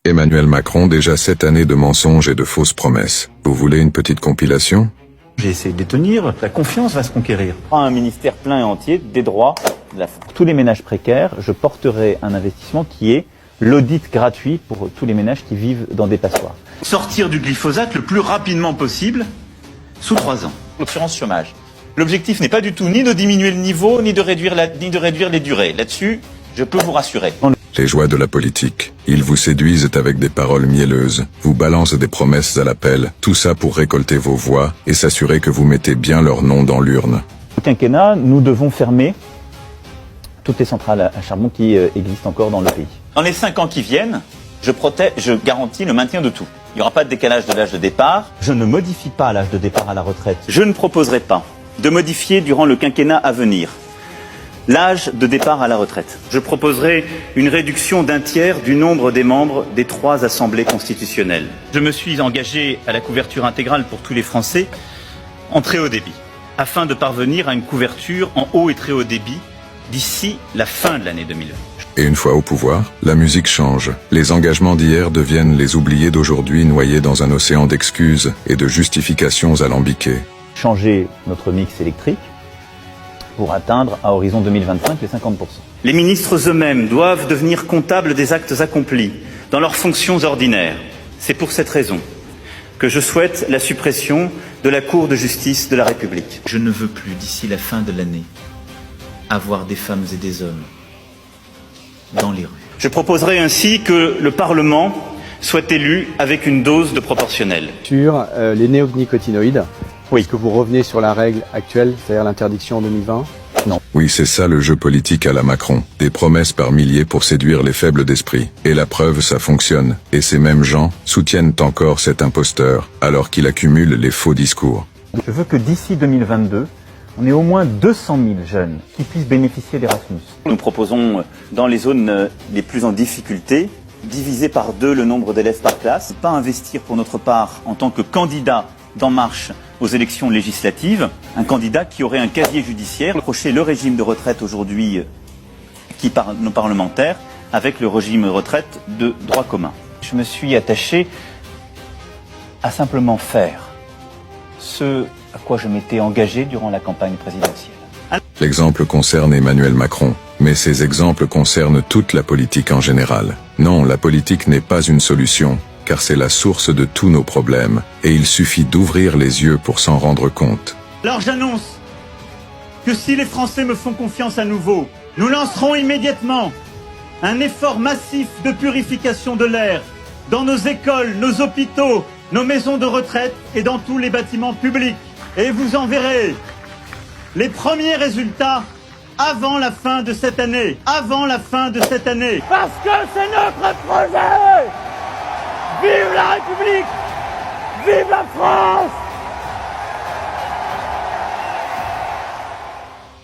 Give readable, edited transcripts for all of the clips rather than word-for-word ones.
Emmanuel Macron, déjà 7 années de mensonges et de fausses promesses. Vous voulez une petite compilation? J'ai essayé de les tenir, la confiance va se conquérir. Un ministère plein et entier des droits de la femme. Pour tous les ménages précaires, je porterai un investissement qui est l'audit gratuit pour tous les ménages qui vivent dans des passoires. Sortir du glyphosate le plus rapidement possible, sous 3 ans. L'assurance chômage. L'objectif n'est pas du tout ni de diminuer le niveau, ni de réduire les durées. Là-dessus, je peux vous rassurer. Les joies de la politique. Ils vous séduisent avec des paroles mielleuses, vous balancent des promesses à l'appel, tout ça pour récolter vos voix et s'assurer que vous mettez bien leur nom dans l'urne. Au quinquennat, nous devons fermer toutes les centrales à charbon qui existent encore dans le pays. Dans les 5 ans qui viennent, je garantis le maintien de tout. Il n'y aura pas de décalage de l'âge de départ. Je ne modifie pas l'âge de départ à la retraite. Je ne proposerai pas de modifier durant le quinquennat à venir l'âge de départ à la retraite. Je proposerai une réduction d'un tiers du nombre des membres des 3 assemblées constitutionnelles. Je me suis engagé à la couverture intégrale pour tous les Français en très haut débit, afin de parvenir à une couverture en haut et très haut débit d'ici la fin de l'année 2020. Et une fois au pouvoir, la musique change. Les engagements d'hier deviennent les oubliés d'aujourd'hui noyés dans un océan d'excuses et de justifications alambiquées. Changer notre mix électrique pour atteindre à horizon 2025 les 50%. Les ministres eux-mêmes doivent devenir comptables des actes accomplis dans leurs fonctions ordinaires. C'est pour cette raison que je souhaite la suppression de la Cour de justice de la République. Je ne veux plus, d'ici la fin de l'année, avoir des femmes et des hommes dans les rues. Je proposerai ainsi que le Parlement soit élu avec une dose de proportionnelle. Sur les néonicotinoïdes, Oui. est-ce que vous revenez sur la règle actuelle, c'est-à-dire l'interdiction en 2020? Oui, c'est ça le jeu politique à la Macron. Des promesses par milliers pour séduire les faibles d'esprit. Et la preuve, ça fonctionne. Et ces mêmes gens soutiennent encore cet imposteur, alors qu'il accumule les faux discours. Je veux que d'ici 2022, on ait au moins 200 000 jeunes qui puissent bénéficier d'Erasmus. Nous proposons, dans les zones les plus en difficulté, diviser par 2 le nombre d'élèves par classe. Pas investir pour notre part en tant que candidat d'En Marche aux élections législatives, un candidat qui aurait un casier judiciaire, reprocher le régime de retraite aujourd'hui qui par nos parlementaires avec le régime de retraite de droit commun. Je me suis attaché à simplement faire ce à quoi je m'étais engagé durant la campagne présidentielle. L'exemple concerne Emmanuel Macron, mais ces exemples concernent toute la politique en général. Non, la politique n'est pas une solution, car c'est la source de tous nos problèmes, et il suffit d'ouvrir les yeux pour s'en rendre compte. Alors j'annonce que si les Français me font confiance à nouveau, nous lancerons immédiatement un effort massif de purification de l'air dans nos écoles, nos hôpitaux, nos maisons de retraite et dans tous les bâtiments publics. Et vous en verrez les premiers résultats avant la fin de cette année. Avant la fin de cette année. Parce que c'est notre projet! Vive la République! Vive la France!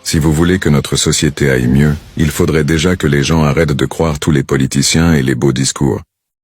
Si vous voulez que notre société aille mieux, il faudrait déjà que les gens arrêtent de croire tous les politiciens et les beaux discours.